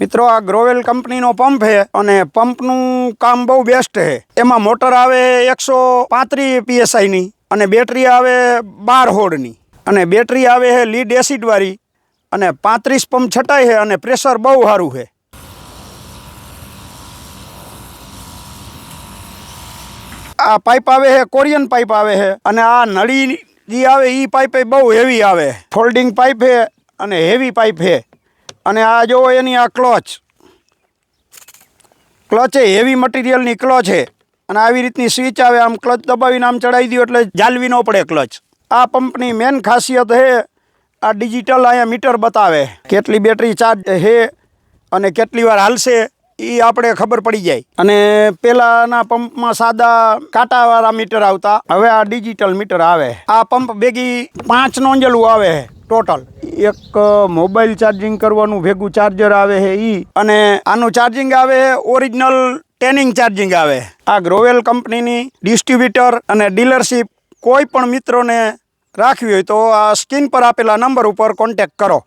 મિત્રો આ ગ્રોવેલ કંપનીનો પંપ છે અને પંપનું કામ બહુ બેસ્ટ છે. એમાં મોટર આવે 135 PSI ની અને બેટરી આવે 12 હોડની અને બેટરી આવે છે લીડ એસિડ વાળી અને 35 પંપ છટાય છે અને પ્રેશર બહુ સારું છે. આ પાઇપ આવે છે કોરિયન પાઇપ આવે છે અને આ નળી જે આવે એ પાઇપ બહુ હેવી આવે. ફોલ્ડિંગ પાઇપ છે અને હેવી પાઇપ છે. અને આ જો એની આ ક્લચ એ હેવી મટીરિયલની ક્લચ છે અને આવી રીતની સ્વિચ આવે. આમ ક્લચ દબાવીને આમ ચડાવી દો એટલે જાલવી ન પડે ક્લચ. આ પંપની મેન ખાસિયત છે આ ડિજિટલ અહીંયા મીટર બતાવે કેટલી બેટરી ચાર્જ છે અને કેટલી વાર હાલશે એ આપણે ખબર પડી જાય. અને પહેલાંના પંપમાં સાદા કાંટાવાળા મીટર આવતા, હવે આ ડિજિટલ મીટર આવે. આ પંપ ભેગી 5 નોંજલું આવે ટોટલ. એક મોબાઈલ ચાર્જિંગ કરવાનું ભેગું ચાર્જર આવે છે ઈ, અને આનું ચાર્જિંગ આવે ઓરિજિનલ ટેનિંગ ચાર્જિંગ આવે. આ ગ્રોવેલ કંપનીની ડિસ્ટ્રીબ્યુટર અને ડીલરશીપ કોઈ પણ મિત્રોને રાખવી હોય તો આ સ્ક્રીન પર આપેલા નંબર ઉપર કોન્ટેક્ટ કરો.